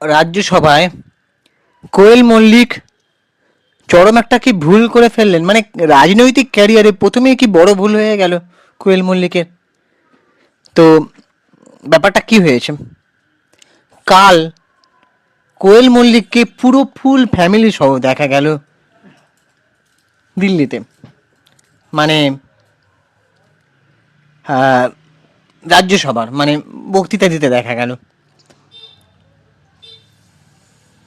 রাজ্যসভায় কোয়েল মল্লিক চরম একটা কি ভুল করে ফেললেন, মানে রাজনৈতিক ক্যারিয়ারে প্রথমেই কি বড় ভুল হয়ে গেল কোয়েল মল্লিকের। তো ব্যাপারটা কি হয়েছে, কাল কোয়েল মল্লিককে পুরো ফুল ফ্যামিলি সহ দেখা গেল দিল্লিতে, মানে রাজ্যসভার মানে বক্তৃতা দিতে দেখা গেল।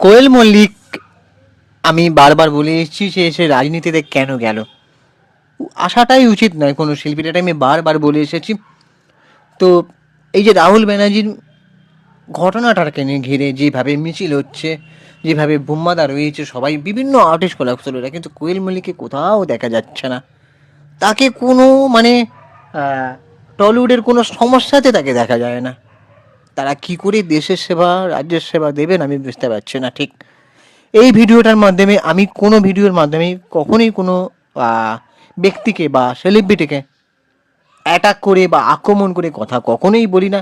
কোয়েল মল্লিক, আমি বারবার বলে এসেছি সে এসে রাজনীতিতে কেন গেল, আসাটাই উচিত নয় কোনো শিল্পীর, এটা আমি বারবার বলে এসেছি। তো এই যে রাহুল ব্যানার্জির ঘটনাটাকে নিয়ে ঘিরে যেভাবে মিছিল হচ্ছে, যেভাবে বোম্মাদা রয়েছে সবাই, বিভিন্ন আর্টিস্ট কলাকুশলীরা, কিন্তু কোয়েল মল্লিককে কোথাও দেখা যাচ্ছে না। তাকে কোনো মানে টলিউডের কোনো সমস্যাতে তাকে দেখা যায় না। তারা কি করে দেশের সেবা রাজ্যের সেবা দেবেন আমি বুঝতে পারছি না ঠিক। এই ভিডিওটার মাধ্যমে আমি কোনো ভিডিওর মাধ্যমে কখনোই কোনো ব্যক্তিকে বা সেলিব্রিটিকে অ্যাটাক করে বা আক্রমণ করে কথা কখনোই বলি না।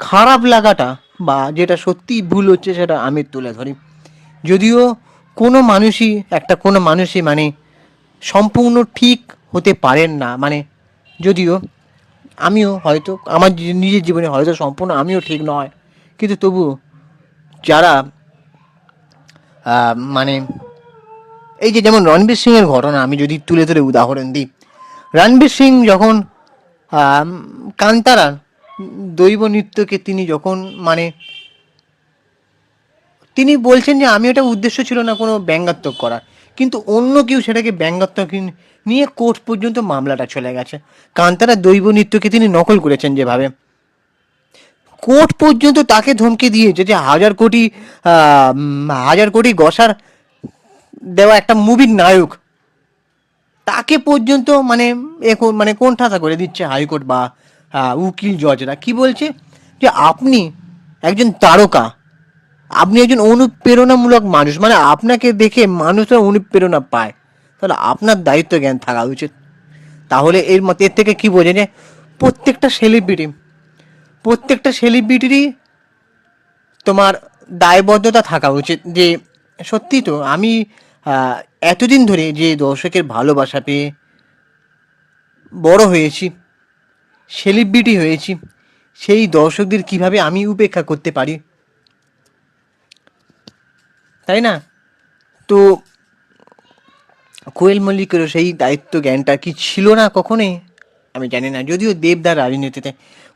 খারাপ লাগাটা বা যেটা সত্যিই ভুল হচ্ছে সেটা আমি তুলে ধরি। যদিও কোনো মানুষই মানে সম্পূর্ণ ঠিক হতে পারেন না, মানে যদিও আমিও হয়তো আমার নিজের জীবনে হয়তো সম্পূর্ণ আমিও ঠিক নয়, কিন্তু তবুও যারা মানে এই যে যেমন রণবীর সিংয়ের ঘটনা আমি যদি তুলে ধরে উদাহরণ দিই, রণবীর সিং যখন আম, কান্তারা দৈব নৃত্যকে তিনি যখন মানে তিনি বলছেন যে আমি এটা উদ্দেশ্য ছিল না কোনো ব্যঙ্গাত্মক করার, কিন্তু অন্য কেউ সেটাকে ব্যঙ্গাত্মক নিয়ে কোর্ট পর্যন্ত মামলাটা চলে গেছে। কান্তারা দৈব নৃত্যকে তিনি নকল করেছেন যেভাবে, কোর্ট পর্যন্ত তাকে ধমকে দিয়েছে যে হাজার কোটি গসার দেওয়া একটা মুভির নায়ক, তাকে পর্যন্ত মানে মানে কোন ঠাসা করে দিচ্ছে হাইকোর্ট বা উকিল জজরা। কি বলছে যে আপনি একজন তারকা, আপনি একজন অনুপ্রেরণামূলক মানুষ, মানে আপনাকে দেখে মানুষরা অনুপ্রেরণা পায়, তাহলে আপনার দায়িত্ব জ্ঞান থাকা উচিত। তাহলে এর থেকে কি বোঝে যে প্রত্যেকটা সেলিব্রিটি প্রত্যেকটা সেলিব্রিটিরই তোমার দায়বদ্ধতা থাকা উচিত যে সত্যি তো আমি এতদিন ধরে যে দর্শকের ভালোবাসা পেয়ে বড় হয়েছি, সেলিব্রিটি হয়েছি, সেই দর্শকদের কিভাবে আমি উপেক্ষা করতে পারি, তাই না? তো কোয়েল মল্লিকেরও সেই দায়িত্ব জ্ঞানটা কি ছিল না কখনোই আমি জানি না। যদিও দেবদার রাজনীতিতে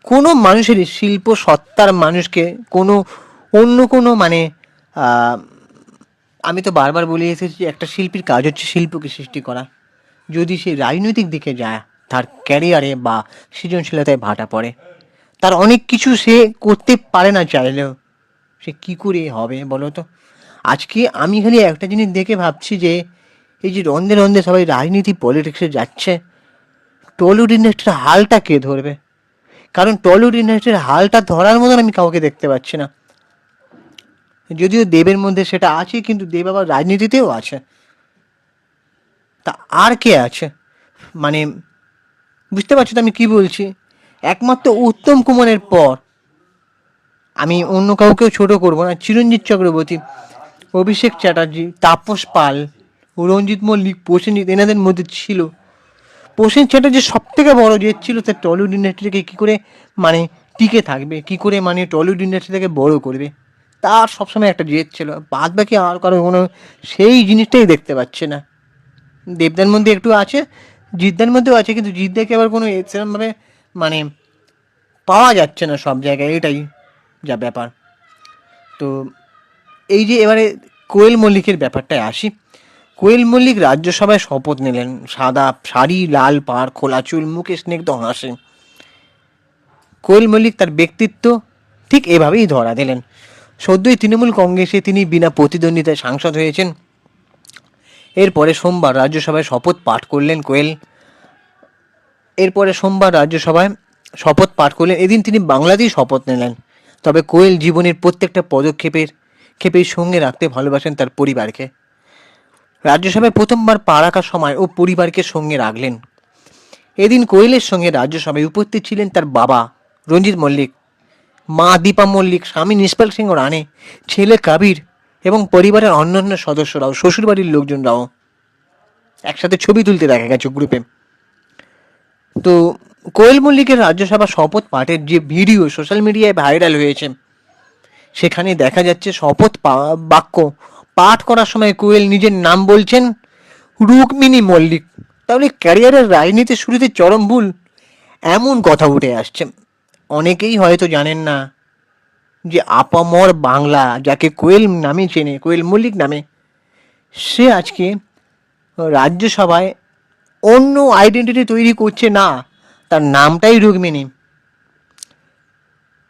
কোনো মানুষেরই শিল্প সত্তার মানুষকে কোনো অন্য কোনো মানে আহ, আমি তো বারবার বলে এসেছি একটা শিল্পীর কাজ হচ্ছে শিল্পকে সৃষ্টি করা। যদি সে রাজনৈতিক দিকে যায় তার ক্যারিয়ারে বা সৃজনশীলতায় ভাটা পড়ে, তার অনেক কিছু সে করতে পারে না চাইলেও, সে কি করে হবে বলো তো? আজকে আমি খালি একটা জিনিস দেখে ভাবছি যে এই যে রন্ধে রন্ধে সবাই রাজনীতি পলিটিক্সে যাচ্ছে, টলিউড ইন্ডাস্ট্রির হালটা কে ধরবে? কারণ টলিউড ইন্ডাস্ট্রির হালটা ধরার মতন আমি কাউকে দেখতে পাচ্ছি না। যদিও দেবের মধ্যে সেটা আছে, কিন্তু দেব আবার রাজনীতিতেও আছে, তা আর কে আছে? মানে বুঝতে পারছো তো আমি কি বলছি? একমাত্র উত্তম কুমারের পর আমি অন্য কাউকেও ছোট করব না, চিরঞ্জিত চক্রবর্তী, অভিষেক চ্যাটার্জি, তাপস পাল, রঞ্জিত মল্লিক, প্রসেনজিৎ, এনাদের মধ্যে ছিল। প্রসেন চ্যাটার্জির সব থেকে বড় জেদ ছিল তার টলিউড ইন্ডাস্ট্রিকে কী করে মানে টিকে থাকবে, কী করে মানে টলিউড ইন্ডাস্ট্রিটাকে বড় করবে, তার সবসময় একটা জেদ ছিল। বাদ বাকি আর কারো কোনো সেই জিনিসটাই দেখতে পাচ্ছে না। দেবদার মধ্যে একটু আছে, জিদ্দার মধ্যেও আছে, কিন্তু জিদ্দাকে আবার কোনো সেরকমভাবে মানে পাওয়া যাচ্ছে না সব জায়গায়, এটাই যা ব্যাপার। তো এই যে এবারে কোয়েল মল্লিকের ব্যাপারটায় আসি, কোয়েল মল্লিক রাজ্যসভায় শপথ নিলেন, সাদা শাড়ি, লাল পাড়, খোলা চুল, মুখে স্নিগ্ধ হাসি। কোয়েল মল্লিক তার ব্যক্তিত্ব ঠিক এভাবেই ধরা দিলেন। সদ্যই তৃণমূল কংগ্রেসে তিনি বিনা প্রতিদ্বন্দ্বিতায় সাংসদ হয়েছেন। এরপরে সোমবার রাজ্যসভায় শপথ পাঠ করলেন কোয়েল। এদিন তিনি বাংলাতেই শপথ নিলেন। তবে কোয়েল জীবনের প্রত্যেকটা ক্ষেপের সঙ্গে রাখতে ভালোবাসেন তার পরিবারকে। রাজ্যসভায় প্রথমবার পা রাখার সময় ও পরিবারকে সঙ্গে রাখলেন। এদিন কোয়েলের সঙ্গে রাজ্যসভায় উপস্থিত ছিলেন তার বাবা রঞ্জিত মল্লিক, মা দীপা মল্লিক, স্বামী নিষ্পাল সিংহ রানে, ছেলে কাবির এবং পরিবারের অন্যান্য সদস্যরাও, শ্বশুরবাড়ির লোকজনরাও একসাথে ছবি তুলতে দেখা গেছে গ্রুপে। তো কোয়েল মল্লিকের রাজ্যসভা শপথ পাঠের যে ভিডিও সোশ্যাল মিডিয়ায় ভাইরাল হয়েছে, সেখানে দেখা যাচ্ছে শপথ বাক্য পাঠ করার সময় কোয়েল নিজের নাম বলছেন রুক্মিণী মল্লিক। তাহলে ক্যারিয়ারের রাজনীতির শুরুতে চরম ভুল, এমন কথা উঠে আসছে। অনেকেই হয়তো জানেন না যে আপামর বাংলা, যাকে কোয়েল নামে চেনে, কোয়েল মল্লিক নামে, সে আজকে রাজ্যসভায় অন্য আইডেন্টিটি তৈরি করছে না, তার নামটাই রুক্মিণী।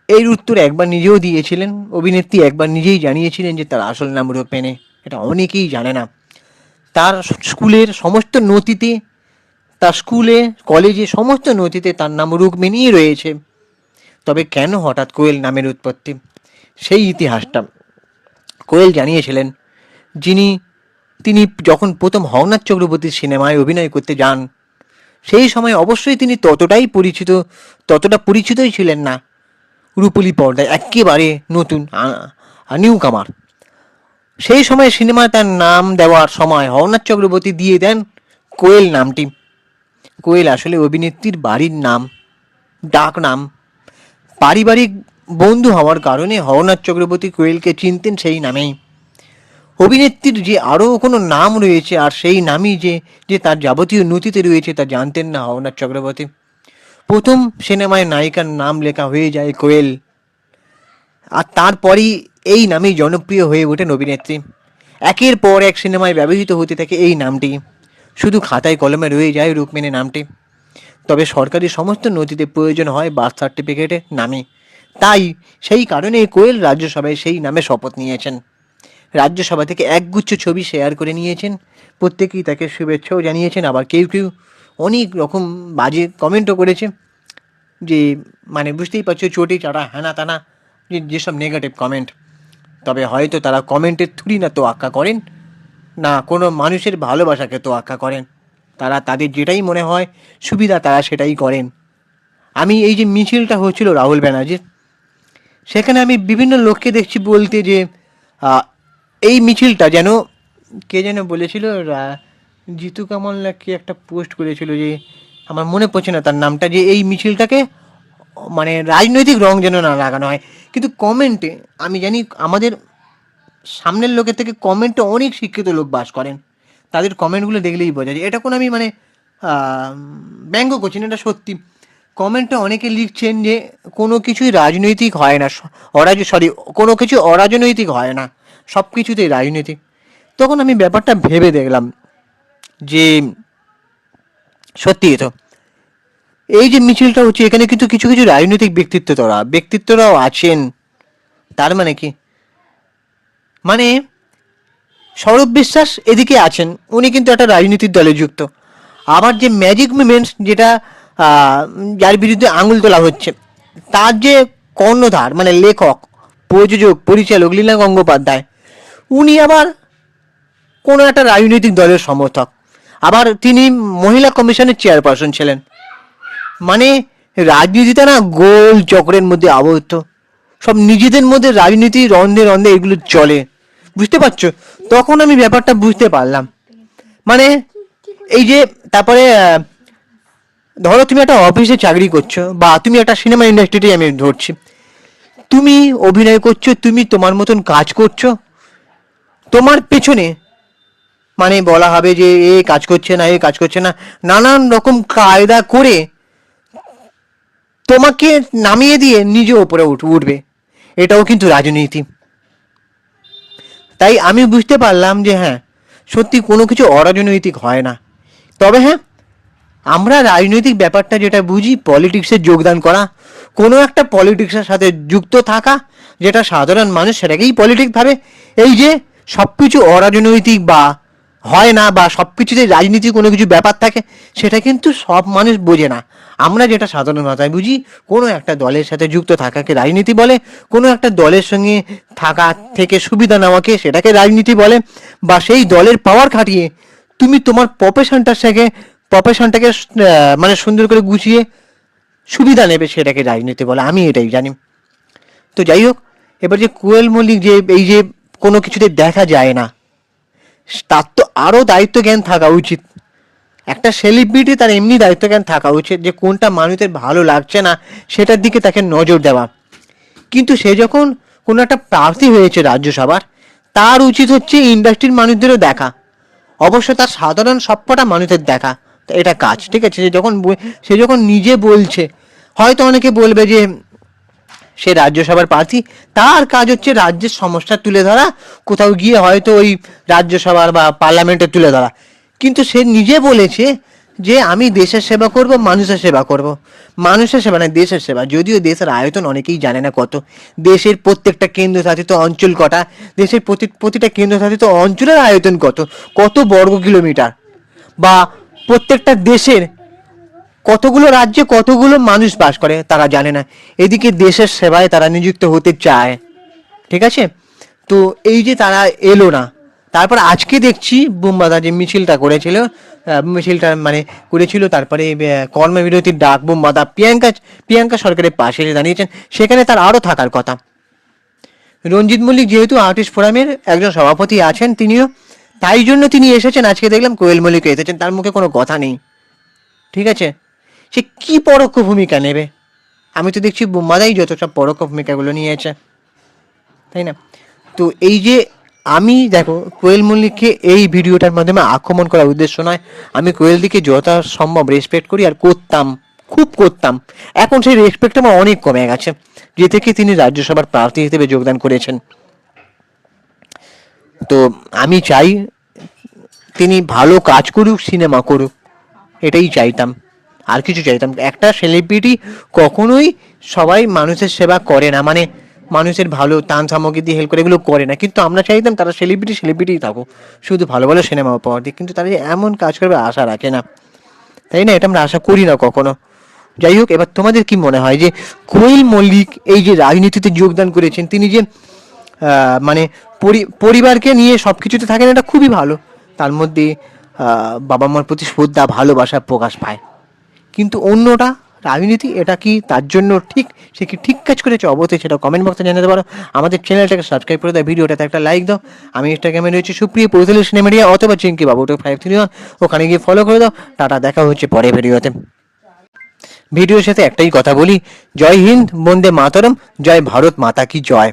এর উত্তর একবার নিজেও দিয়েছিলেন অভিনেত্রী, একবার নিজেই জানিয়েছিলেন যে তার আসল নাম রুক্মিণী। এটা অনেকেই জানে না। তার স্কুলের সমস্ত নথিতে, তার স্কুলে কলেজে সমস্ত নথিতে তার নাম রুক্মিণীই রয়েছে। তবে কেন হঠাৎ কোয়েল নামের উৎপত্তি, সেই ইতিহাসটা কোয়েল জানিয়েছিলেন। তিনি যখন প্রথম হরনাথ চক্রবর্তীর সিনেমায় অভিনয় করতে যান, সেই সময় অবশ্যই তিনি ততটা পরিচিতই ছিলেন না। রূপলি পর্দায় একেবারে নতুন, নিউ কামার। সেই সময় সিনেমায় তার নাম দেওয়ার সময় হরনাথ চক্রবর্তী দিয়ে দেন কোয়েল নামটি। কোয়েল আসলে অভিনেত্রীর বাড়ির নাম, ডাক নাম। পারিবারিক বন্ধু হওয়ার কারণে হরনাথ চক্রবর্তী কোয়েলকে চিনতেন সেই নামেই। অভিনেত্রীর যে আরও কোনো নাম রয়েছে, আর সেই নামই যে তার যাবতীয় নথিতে রয়েছে, তা জানতেন না হরনাথ চক্রবর্তী। প্রথম সিনেমায় নায়িকার নাম লেখা হয়ে যায় কোয়েল, আর তারপরই এই নামেই জনপ্রিয় হয়ে ওঠেন অভিনেত্রী। একের পর এক সিনেমায় ব্যবহৃত হতে থাকে এই নামটি, শুধু খাতায় কলমে রয়ে যায় রুক্মিণী নামটি। তবে সরকারি সমস্ত নথিতে প্রয়োজন হয় বার্থ সার্টিফিকেটের নামে। তাই সেই কারণে কোয়েল রাজ্যসভায় সেই নামে শপথ নিয়েছেন। রাজ্যসভা থেকে একগুচ্ছ ছবি শেয়ার করে নিয়েছেন, প্রত্যেকেই তাকে শুভেচ্ছাও জানিয়েছেন। আবার কেউ কেউ অনেক রকম বাজে কমেন্টও করেছে, যে মানে বুঝতেই পারছো চটি চাটা হ্যানা তানা, যেসব নেগেটিভ কমেন্ট। তবে হয়তো তারা কমেন্টের থুড়ি না তোয়াক্কা করেন, না কোনো মানুষের ভালোবাসাকে তোয়াক্কা করেন। তারা তাদের যেটাই মনে হয় সুবিধা, তারা সেটাই করেন। আমি এই যে মিছিলটা হচ্ছিল রাহুল ব্যানার্জির, সেখানে আমি বিভিন্ন লোককে দেখছি বলতে যে এই মিছিলটা যেন, কে যেন বলেছিল, জিতু কামাল না কি একটা পোস্ট করেছিল, যে আমার মনে পড়ছে না তার নামটা, যে এই মিছিলটাকে মানে রাজনৈতিক রং যেন না লাগানো হয়। কিন্তু কমেন্টে আমি জানি আমাদের সামনের লোকের থেকে কমেন্টে অনেক শিক্ষিত লোক বাস করেন, তাদের কমেন্টগুলো দেখলেই বোঝা যায়। এটা কোনো আমি মানে ব্যঙ্গ করছি না, এটা সত্যি। কমেন্টে অনেকে লিখছেন যে কোনো কিছুই রাজনৈতিক হয় না, কোনো কিছু অরাজনৈতিক হয় না, সব কিছুতেই রাজনৈতিক। তখন আমি ব্যাপারটা ভেবে দেখলাম যে সত্যি তো এই যে মিছিলটা হচ্ছে, এখানে কিন্তু কিছু কিছু রাজনৈতিক ব্যক্তিত্বরাও আছেন। তার মানে কি, মানে সৌরভ বিশ্বাস এদিকে আছেন, উনি কিন্তু একটা রাজনীতির দলে যুক্ত। আবার যে ম্যাজিক মুভমেন্টস, যেটা যার বিরুদ্ধে আঙুল তোলা হচ্ছে, তার যে কর্ণধার মানে লেখক, প্রযোজক, পরিচালক লীলা গঙ্গোপাধ্যায়, উনি আবার কোনো একটা রাজনৈতিক দলের সমর্থক। আবার তিনি মহিলা কমিশনের চেয়ারপারসন ছিলেন। মানে রাজনীতিটা না গোল চক্রের মধ্যে আবদ্ধ, সব নিজেদের মধ্যে রাজনীতি রন্ধে রন্ধে এগুলো চলে, বুঝতে পারছো? তখন আমি ব্যাপারটা বুঝতে পারলাম। মানে এই যে তারপরে ধরো তুমি একটা অফিসে চাকরি করছো, বা তুমি একটা সিনেমা ইন্ডাস্ট্রিতে আমি ধরছি, তুমি অভিনয় করছো, তুমি তোমার মতন কাজ করছো, তোমার পেছনে মানে বলা হবে যে এ কাজ করছে না, এ কাজ করছে না, নানান রকম কায়দা করে তোমাকে নামিয়ে দিয়ে নিজে ওপরে উঠবে। এটাও কিন্তু রাজনীতি। তাই আমি বুঝতে পারলাম যে হ্যাঁ, সত্যি কোনো কিছু অরাজনৈতিক হয় না। তবে হ্যাঁ, আমরা রাজনৈতিক ব্যাপারটা যেটা বুঝি, পলিটিক্সে যোগদান করা, কোনো একটা পলিটিক্সের সাথে যুক্ত থাকা, যেটা সাধারণ মানুষ সেটাকেই পলিটিক্স ভাবে। এই যে সব কিছু অরাজনৈতিক বা হয় না, বা সব কিছুতে রাজনীতি কোনো কিছু ব্যাপার থাকে, সেটা কিন্তু সব মানুষ বোঝে না। আমরা যেটা সাধারণ ভাষায় বুঝি, কোনো একটা দলের সাথে যুক্ত থাকাকে রাজনীতি বলে, কোনো একটা দলের সঙ্গে থাকা থেকে সুবিধা নেওয়াকে সেটাকে রাজনীতি বলে, বা সেই দলের পাওয়ার খাটিয়ে তুমি তোমার প্রফেশনটাকে মানে সুন্দর করে গুছিয়ে সুবিধা নেবে, সেটাকে রাজনীতি বলে। আমি এটাই জানি। তো যাই হোক, এবার যে কোয়েল মল্লিক যে এই যে কোনো কিছুতে দেখা যায় না, তার তো আরও দায়িত্ব জ্ঞান থাকা উচিত। একটা সেলিব্রিটি তার এমনি দায়িত্ব জ্ঞান থাকা উচিত যে কোনটা মানুষের ভালো লাগছে না সেটার দিকে তাকে নজর দেওয়া। কিন্তু সে যখন কোনো একটা প্রার্থী হয়েছে রাজ্যসভার, তার উচিত হচ্ছে ইন্ডাস্ট্রির মানুষদেরও দেখা, অবশ্য তার সাধারণ সবকটা মানুষের দেখা। তো এটা কাজ, ঠিক আছে। সে যখন নিজে বলছে, হয়তো অনেকে বলবে যে সে রাজ্যসভার প্রার্থী, তার কাজ হচ্ছে রাজ্যের সমস্যা তুলে ধরা, কোথাও গিয়ে হয়তো ওই রাজ্যসভার বা পার্লামেন্টে তুলে ধরা। কিন্তু সে নিজে বলেছে যে আমি দেশের সেবা করব, মানুষের সেবা করব। মানুষের সেবা না, দেশের সেবা। যদিও দেশের আয়তন অনেকেই জানে না কত, দেশের প্রত্যেকটা কেন্দ্রশাসিত অঞ্চল কটা, দেশের প্রতিটা কেন্দ্রশাসিত অঞ্চলের আয়তন কত, কত বর্গ কিলোমিটার, বা প্রত্যেকটা দেশের কতগুলো রাজ্যে কতগুলো মানুষ বাস করে তারা জানে না। এদিকে দেশের সেবায় তারা নিযুক্ত হতে চায়, ঠিক আছে। তো এই যে তারা এলো না, তারপর আজকে দেখছি বোমবাদা যে মিছিলটা মানে করেছিল, তারপরে কর্মবিরতির ডাক বোমবাদা প্রিয়াঙ্কা সরকারের পাশে এসে দাঁড়িয়েছেন, সেখানে তার আরও থাকার কথা। রঞ্জিত মল্লিক যেহেতু আর্টিস্ট ফোরামের একজন সভাপতি আছেন তিনিও, তাই জন্য তিনি এসেছেন। আজকে দেখলাম কোয়েল মল্লিক এসেছেন, তার মুখে কোনো কথা নেই, ঠিক আছে। সে কি পরোক্ষ ভূমিকা নেবে? আমি তো দেখছি বোম্বাদাই যত সব পরোক্ষ ভূমিকাগুলো নিয়েছে, তাই না? তো এই যে আমি দেখো কোয়েল মল্লিককে এই ভিডিওটার মাধ্যমে আক্রমণ করার উদ্দেশ্য নয়, আমি কোয়েল দিকে যত সম্ভব রেসপেক্ট করি, আর করতাম, খুব করতাম। এখন সেই রেসপেক্ট আমার অনেক কমে গেছে, যে থেকে তিনি রাজ্যসভার প্রার্থী হিসেবে যোগদান করেছেন। তো আমি চাই তিনি ভালো কাজ করুক, সিনেমা করুক, এটাই চাইতাম, আর কিছু চাইতাম। একটা সেলিব্রিটি কখনোই সবাই মানুষের সেবা করে না, মানে মানুষের ভালো ত্রাণ সামগ্রী দিয়ে হেল্প করে, এগুলো করে না। কিন্তু আমরা চাইতাম তারা সেলিব্রিটিই থাকুক, শুধু ভালো ভালো সিনেমা পাওয়ার দিক। কিন্তু তারা যে এমন কাজ করবে আশা রাখে না, তাই না? এটা আমরা আশা করি না কখনো। যাই হোক, এবার তোমাদের কি মনে হয় যে কোয়েল মল্লিক এই যে রাজনীতিতে যোগদান করেছেন, তিনি যে মানে পরিবারকে নিয়ে সব কিছুতে থাকেন, এটা খুবই ভালো। তার মধ্যে বাবা মার প্রতি শ্রদ্ধা, ভালোবাসা প্রকাশ পায়। কিন্তু অন্যটা রাজনীতি, এটা কি তার জন্য ঠিক? সে কি ঠিক কাজ করেছে? অবশ্যই সেটা কমেন্ট বক্সে জানাতে পারো। আমাদের চ্যানেলটাকে সাবস্ক্রাইব করে দাও, ভিডিওটাতে একটা লাইক দাও। আমি ইনস্টাগ্রামে রয়েছে সুপ্রিয় পৌঁছলে সিনেমারিয়া অথবা চিঙ্কি বাবু 531, ওখানে গিয়ে ফলো করে দাও। টাটা, দেখা হচ্ছে পরে ভিডিওতে। ভিডিওর সাথে একটাই কথা বলি, জয় হিন্দ, বন্দে মাতরম, জয় ভারত মাতা কি জয়।